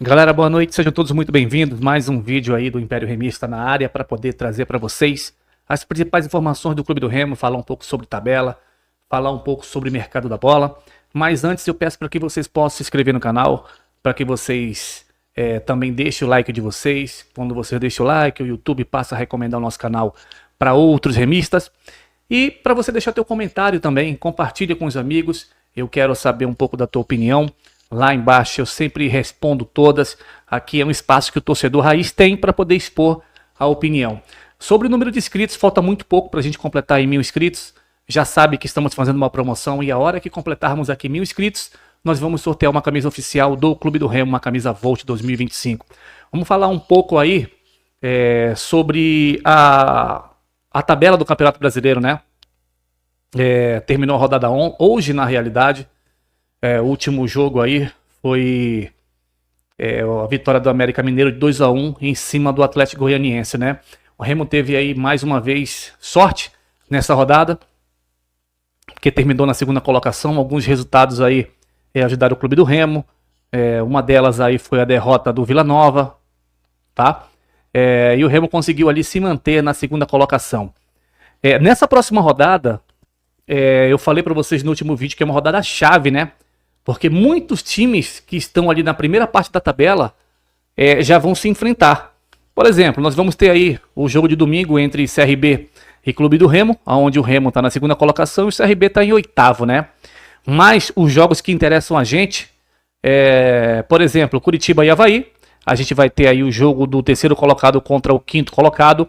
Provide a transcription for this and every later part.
Galera, boa noite, sejam todos muito bem-vindos. Mais um vídeo aí do Império Remista na área para poder trazer para vocês as principais informações do Clube do Remo, falar um pouco sobre tabela, falar um pouco sobre o mercado da bola. Mas antes eu peço para que vocês possam se inscrever no canal, para que vocês também deixem o like de vocês. Quando você deixa o like, o YouTube passa a recomendar o nosso canal para outros remistas. E para você deixar teu comentário também, compartilha com os amigos. Eu quero saber um pouco da tua opinião. Lá embaixo eu sempre respondo todas. Aqui é um espaço que o torcedor raiz tem para poder expor a opinião. Sobre o número de inscritos, falta muito pouco para a gente completar em 1000 inscritos. Já sabe que estamos fazendo uma promoção e a hora que completarmos aqui 1000 inscritos, nós vamos sortear uma camisa oficial do Clube do Remo, uma camisa Volt 2025. Vamos falar um pouco aí sobre a tabela do Campeonato Brasileiro, né? Terminou a rodada hoje, na realidade. O último jogo aí foi a vitória do América Mineiro de 2-1 em cima do Atlético Goianiense, né? O Remo teve aí mais uma vez sorte nessa rodada, que terminou na segunda colocação. Alguns resultados aí ajudaram o Clube do Remo. Uma delas aí foi a derrota do Vila Nova, tá? E o Remo conseguiu ali se manter na segunda colocação. Nessa próxima rodada, eu falei para vocês no último vídeo que é uma rodada chave, né? Porque muitos times que estão ali na primeira parte da tabela já vão se enfrentar. Por exemplo, nós vamos ter aí o jogo de domingo entre CRB e Clube do Remo, onde o Remo está na segunda colocação e o CRB está em oitavo, né? Mas os jogos que interessam a gente, por exemplo, Curitiba e Avaí, a gente vai ter aí o jogo do terceiro colocado contra o quinto colocado.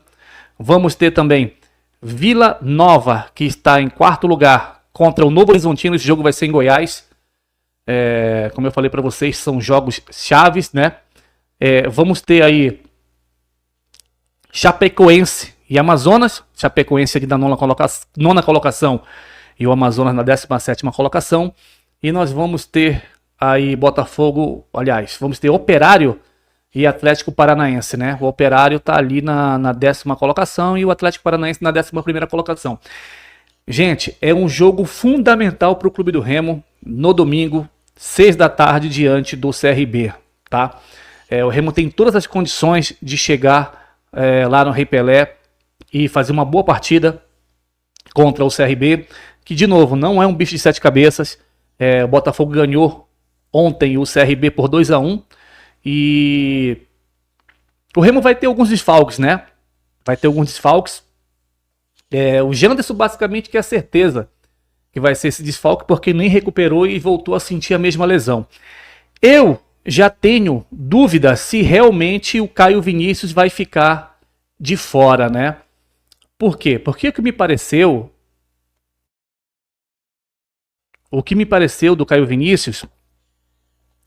Vamos ter também Vila Nova, que está em quarto lugar, contra o Novo Horizontino. Esse jogo vai ser em Goiás. Como eu falei para vocês, são jogos chaves, né? Vamos ter aí Chapecoense e Amazonas. Chapecoense aqui da nona colocação e o Amazonas na 17ª colocação. E nós vamos ter aí Botafogo, aliás, vamos ter Operário e Atlético Paranaense, né? O Operário tá ali na 10ª colocação e o Atlético Paranaense na 11ª colocação. Gente, é um jogo fundamental para o Clube do Remo no domingo, 6 da tarde, diante do CRB, tá? O Remo tem todas as condições de chegar lá no Rei Pelé e fazer uma boa partida contra o CRB, que de novo não é um bicho de 7 cabeças. O Botafogo ganhou ontem o CRB por 2-1 e o Remo vai ter alguns desfalques, né? Vai ter alguns desfalques. O Janderson basicamente que é certeza que vai ser esse desfalque, porque nem recuperou e voltou a sentir a mesma lesão. Eu já tenho dúvida se realmente o Caio Vinícius vai ficar de fora, né? Por quê? Porque o que me pareceu do Caio Vinícius,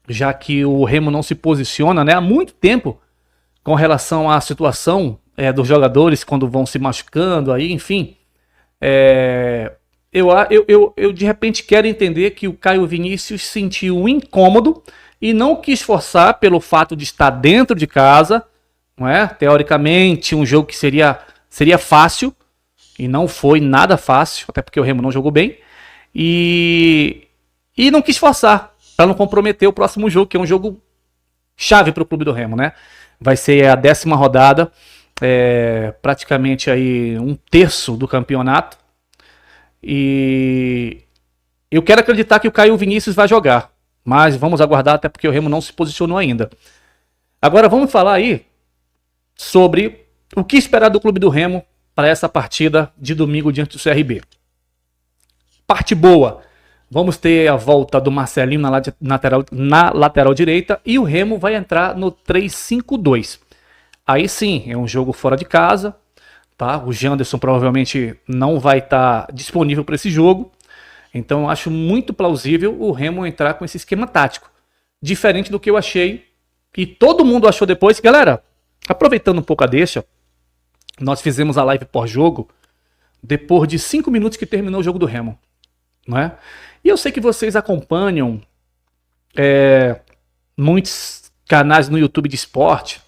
já que o Remo não se posiciona, né, há muito tempo com relação à situação dos jogadores quando vão se machucando, aí, enfim. Eu de repente quero entender que o Caio Vinícius sentiu um incômodo e não quis forçar pelo fato de estar dentro de casa, não é? Teoricamente um jogo que seria fácil e não foi nada fácil, até porque o Remo não jogou bem e não quis forçar para não comprometer o próximo jogo, que é um jogo chave para o Clube do Remo, né? Vai ser a 10ª rodada, praticamente aí um terço do campeonato. E eu quero acreditar que o Caio Vinícius vai jogar, mas vamos aguardar, até porque o Remo não se posicionou ainda. Agora vamos falar aí sobre o que esperar do Clube do Remo para essa partida de domingo diante do CRB. Parte boa, vamos ter a volta do Marcelinho na lateral direita e o Remo vai entrar no 3-5-2. Aí sim, é um jogo fora de casa. Tá? O Janderson provavelmente não vai estar disponível para esse jogo. Então eu acho muito plausível o Remo entrar com esse esquema tático. Diferente do que eu achei e todo mundo achou depois. Galera, aproveitando um pouco a deixa, nós fizemos a live pós-jogo depois de 5 minutos que terminou o jogo do Remo. Não é? E eu sei que vocês acompanham muitos canais no YouTube de esporte,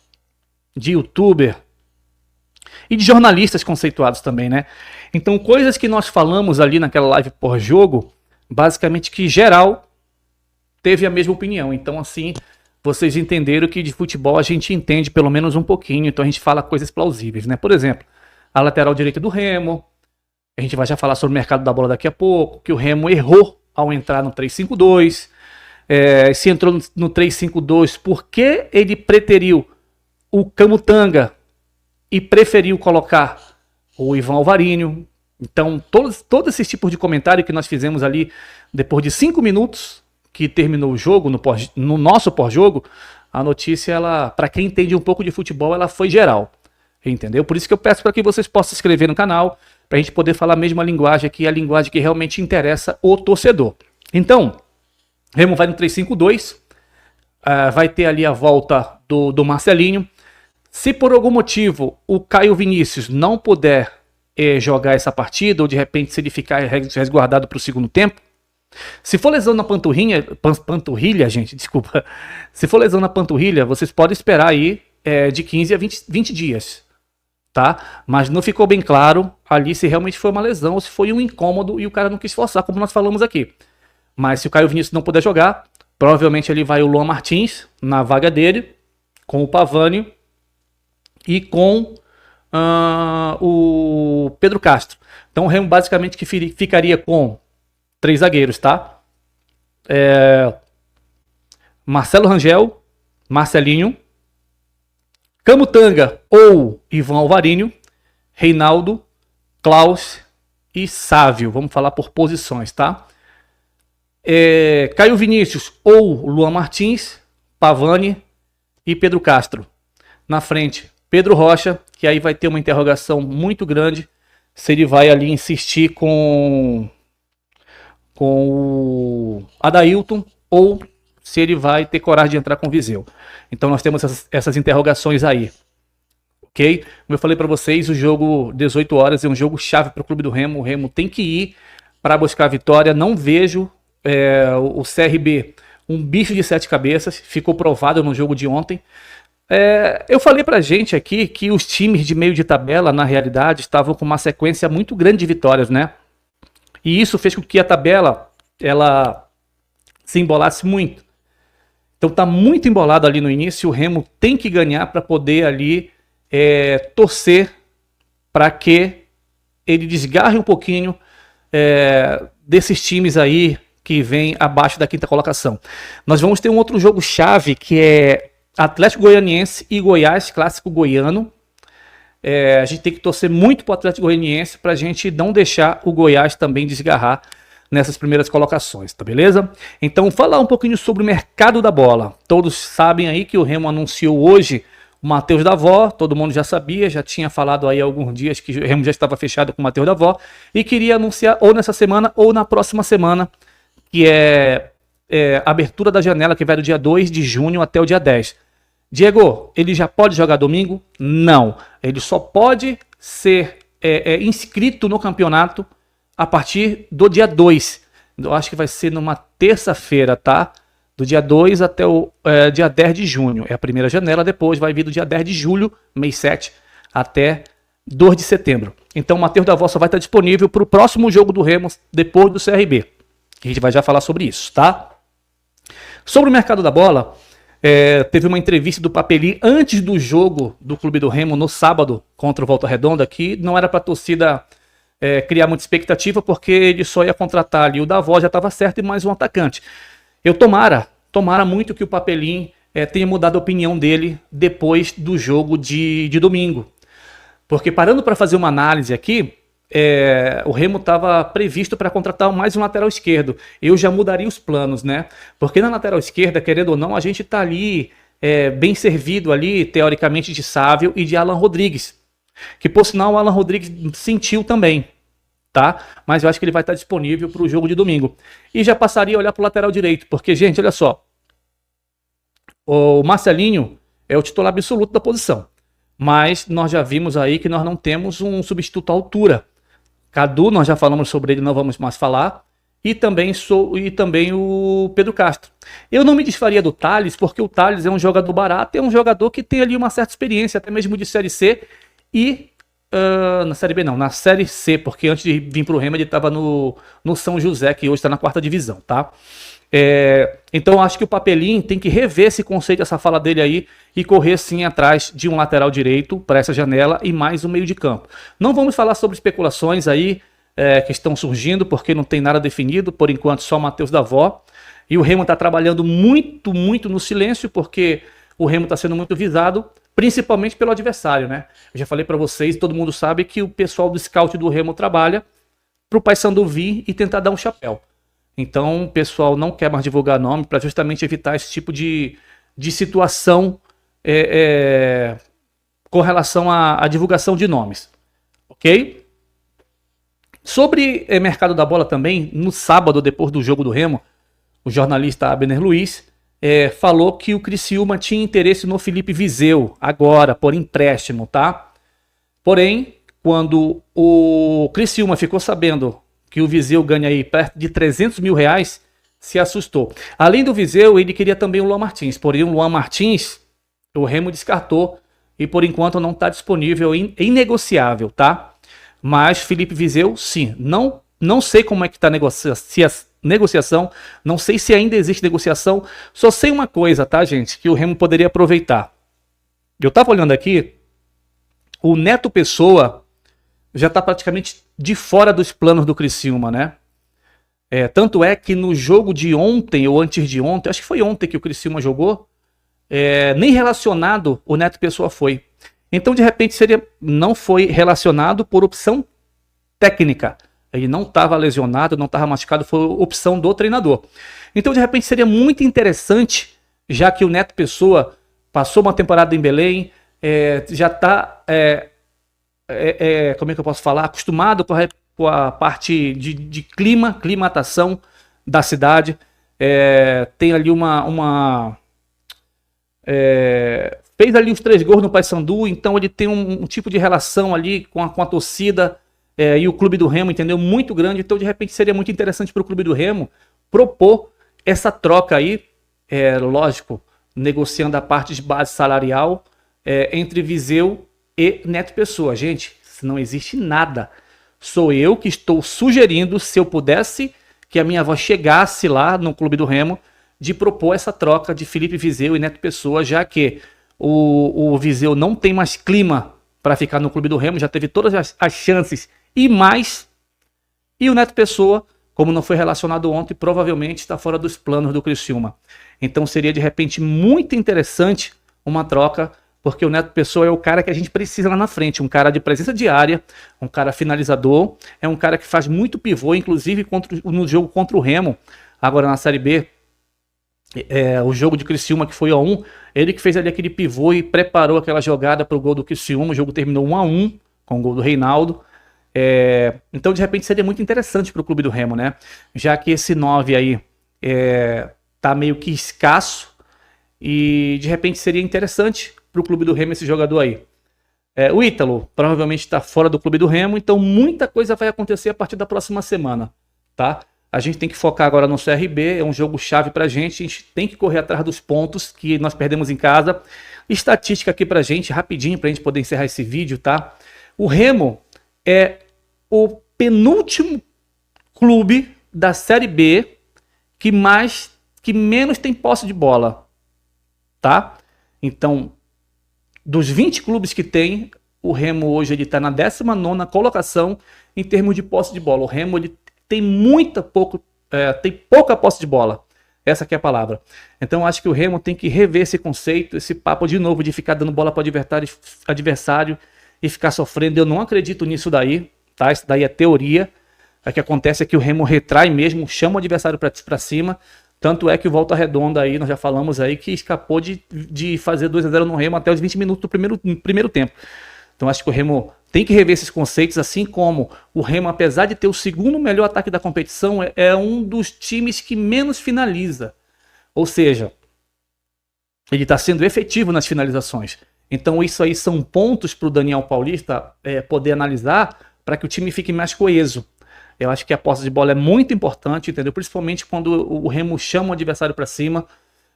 de youtuber, e de jornalistas conceituados também, né? Então, coisas que nós falamos ali naquela live pós-jogo, basicamente que geral teve a mesma opinião. Então, assim, vocês entenderam que de futebol a gente entende pelo menos um pouquinho, então a gente fala coisas plausíveis, né? Por exemplo, a lateral direita do Remo, a gente vai já falar sobre o mercado da bola daqui a pouco, que o Remo errou ao entrar no 3-5-2, se entrou no 3-5-2, por que ele preteriu o Camutanga e preferiu colocar o Ivan Alvarinho? Então, todos esses tipos de comentário que nós fizemos ali, depois de 5 minutos que terminou o jogo, no nosso pós-jogo, a notícia, para quem entende um pouco de futebol, ela foi geral. Entendeu? Por isso que eu peço para que vocês possam se inscrever no canal, para a gente poder falar a mesma linguagem aqui, a linguagem que realmente interessa o torcedor. Então, Remo vai no 3-5-2, vai ter ali a volta do Marcelinho. Se por algum motivo o Caio Vinícius não puder jogar essa partida, ou de repente se ele ficar resguardado para o segundo tempo, se for lesão na panturrilha, gente, desculpa, se for lesão na panturrilha, vocês podem esperar aí de 15 a 20 dias, tá? Mas não ficou bem claro ali se realmente foi uma lesão ou se foi um incômodo e o cara não quis forçar, como nós falamos aqui. Mas se o Caio Vinícius não puder jogar, provavelmente ali vai o Luan Martins na vaga dele, com o Pavani e com o Pedro Castro. Então o Remo basicamente que ficaria com 3 zagueiros, tá? Marcelo Rangel, Marcelinho, Camutanga ou Ivan Alvarinho, Reinaldo, Klaus e Sávio. Vamos falar por posições, tá? Caio Vinícius ou Luan Martins, Pavani e Pedro Castro. Na frente, Pedro Rocha, que aí vai ter uma interrogação muito grande se ele vai ali insistir com o Adailton ou se ele vai ter coragem de entrar com o Viseu. Então nós temos essas interrogações aí. Ok? Como eu falei para vocês, o jogo 18 horas é um jogo chave para o clube do Remo. O Remo tem que ir para buscar a vitória. Não vejo o CRB um bicho de 7 cabeças. Ficou provado no jogo de ontem. Eu falei pra gente aqui que os times de meio de tabela, na realidade, estavam com uma sequência muito grande de vitórias, né? E isso fez com que a tabela, ela se embolasse muito. Então tá muito embolado ali no início, o Remo tem que ganhar para poder ali torcer para que ele desgarre um pouquinho desses times aí que vem abaixo da 5ª colocação. Nós vamos ter um outro jogo chave que é Atlético Goianiense e Goiás, clássico goiano. A gente tem que torcer muito para o Atlético Goianiense para a gente não deixar o Goiás também desgarrar nessas primeiras colocações, tá beleza? Então, falar um pouquinho sobre o mercado da bola. Todos sabem aí que o Remo anunciou hoje o Matheus Davó, todo mundo já sabia, já tinha falado aí há alguns dias que o Remo já estava fechado com o Matheus Davó e queria anunciar ou nessa semana ou na próxima semana, que a abertura da janela que vai do dia 2 de junho até o dia 10. Diego, ele já pode jogar domingo? Não. Ele só pode ser inscrito no campeonato a partir do dia 2. Eu acho que vai ser numa terça-feira, tá? Do dia 2 até o dia 10 de junho. É a primeira janela, depois vai vir do dia 10 de julho, mês 7, até 2 de setembro. Então o Matheus Davó só vai estar disponível para o próximo jogo do Remo, depois do CRB. A gente vai já falar sobre isso, tá? Sobre o mercado da bola, teve uma entrevista do Papelli antes do jogo do Clube do Remo, no sábado, contra o Volta Redonda, que não era para a torcida criar muita expectativa, porque ele só ia contratar ali o Davó, já estava certo, e mais um atacante. Eu tomara muito que o Papelin tenha mudado a opinião dele depois do jogo de domingo. Porque parando para fazer uma análise aqui, o Remo estava previsto para contratar mais um lateral esquerdo. Eu já mudaria os planos, né? Porque na lateral esquerda, querendo ou não, a gente está ali bem servido ali, teoricamente, de Sávio e de Alan Rodrigues. Que, por sinal, o Alan Rodrigues sentiu também, tá? Mas eu acho que ele vai estar disponível para o jogo de domingo. E já passaria a olhar para o lateral direito, porque, gente, olha só. O Marcelinho é o titular absoluto da posição. Mas nós já vimos aí que nós não temos um substituto à altura. Cadu, nós já falamos sobre ele, não vamos mais falar. E também o Pedro Castro. Eu não me desfaria do Thales, porque o Thales é um jogador barato, é um jogador que tem ali uma certa experiência, até mesmo de Série C. E na Série B não, na Série C, porque antes de vir para o Remo ele estava no São José, que hoje está na 4ª divisão, tá? Então acho que o Papelim tem que rever esse conceito, essa fala dele aí, e correr sim atrás de um lateral direito para essa janela e mais um meio de campo. Não vamos falar sobre especulações aí que estão surgindo, porque não tem nada definido, por enquanto só o Matheus Davó. E o Remo está trabalhando muito, muito no silêncio, porque o Remo está sendo muito visado, principalmente pelo adversário, né? Eu já falei para vocês, todo mundo sabe que o pessoal do scout do Remo trabalha para o Paysandu vir e tentar dar um chapéu. Então o pessoal não quer mais divulgar nome para justamente evitar esse tipo de situação com relação à divulgação de nomes. Ok? Sobre mercado da bola também, no sábado, depois do jogo do Remo, o jornalista Abner Luiz falou que o Criciúma tinha interesse no Felipe Viseu, agora, por empréstimo, tá? Porém, quando o Criciúma ficou sabendo que o Viseu ganha aí perto de 300 mil reais, se assustou. Além do Viseu, ele queria também o Luan Martins, porém o Luan Martins, o Remo descartou e por enquanto não está disponível, inegociável, tá? Mas Felipe Viseu, sim, não sei como é que está a negociação, não sei se ainda existe negociação, só sei uma coisa, tá, gente, que o Remo poderia aproveitar. Eu estava olhando aqui, o Neto Pessoa já está praticamente de fora dos planos do Criciúma, né? Tanto é que no jogo de ontem, ou antes de ontem, acho que foi ontem que o Criciúma jogou, nem relacionado o Neto Pessoa foi. Então, de repente, não foi relacionado por opção técnica. Ele não estava lesionado, não estava machucado, foi opção do treinador. Então, de repente, seria muito interessante, já que o Neto Pessoa passou uma temporada em Belém, já está, como é que eu posso falar, acostumado com a parte de climatação da cidade. Tem ali fez ali os 3 gols no Paysandu, então ele tem um tipo de relação ali com a torcida e o clube do Remo, entendeu? Muito grande, então de repente seria muito interessante para o clube do Remo propor essa troca aí, lógico, negociando a parte de base salarial entre Viseu e Neto Pessoa. Gente, não existe nada. Sou eu que estou sugerindo, se eu pudesse, que a minha voz chegasse lá no clube do Remo, de propor essa troca de Felipe Viseu e Neto Pessoa, já que o Viseu não tem mais clima para ficar no clube do Remo, já teve todas as chances e mais. E o Neto Pessoa, como não foi relacionado ontem, provavelmente está fora dos planos do Criciúma. Então seria de repente muito interessante uma troca, porque o Neto Pessoa é o cara que a gente precisa lá na frente, um cara de presença de área, um cara finalizador, é um cara que faz muito pivô, inclusive no jogo contra o Remo, agora na Série B, o jogo de Criciúma que foi 1-1, ele que fez ali aquele pivô e preparou aquela jogada para o gol do Criciúma. O jogo terminou 1-1 com o gol do Reinaldo. Então de repente seria muito interessante para o clube do Remo, né? Já que esse 9 aí tá meio que escasso, e de repente seria interessante para o clube do Remo esse jogador aí. O Ítalo provavelmente está fora do clube do Remo, então muita coisa vai acontecer a partir da próxima semana, tá? A gente tem que focar agora no CRB, é um jogo chave pra gente, a gente tem que correr atrás dos pontos que nós perdemos em casa. Estatística aqui pra gente, rapidinho, pra gente poder encerrar esse vídeo, tá? O Remo é o penúltimo clube da Série B que menos tem posse de bola, tá? Então, dos 20 clubes que tem, o Remo hoje ele tá na 19ª colocação em termos de posse de bola. O Remo ele tem pouca posse de bola. Essa que é a palavra. Então acho que o Remo tem que rever esse conceito, esse papo de novo de ficar dando bola para o adversário e ficar sofrendo. Eu não acredito nisso daí, tá? Isso daí é teoria. O que acontece é que o Remo retrai mesmo, chama o adversário para cima. Tanto é que o Volta Redonda aí, nós já falamos aí, que escapou de fazer 2-0 no Remo até os 20 minutos do primeiro tempo. Então acho que o Remo tem que rever esses conceitos, assim como o Remo, apesar de ter o segundo melhor ataque da competição, é um dos times que menos finaliza. Ou seja, ele está sendo efetivo nas finalizações. Então isso aí são pontos para o Daniel Paulista poder analisar para que o time fique mais coeso. Eu acho que a posse de bola é muito importante, entendeu? Principalmente quando o Remo chama o adversário para cima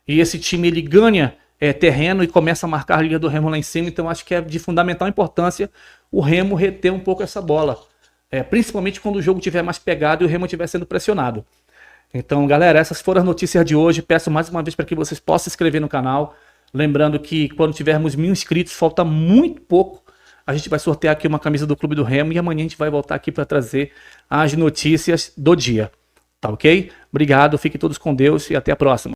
e esse time ele ganha terreno e começa a marcar a linha do Remo lá em cima. Então acho que é de fundamental importância o Remo reter um pouco essa bola, principalmente quando o jogo estiver mais pegado e o Remo estiver sendo pressionado. Então, galera, essas foram as notícias de hoje. Peço mais uma vez para que vocês possam se inscrever no canal. Lembrando que quando tivermos 1000 inscritos, falta muito pouco. A gente vai sortear aqui uma camisa do Clube do Remo e amanhã a gente vai voltar aqui para trazer as notícias do dia. Tá ok? Obrigado, fiquem todos com Deus e até a próxima.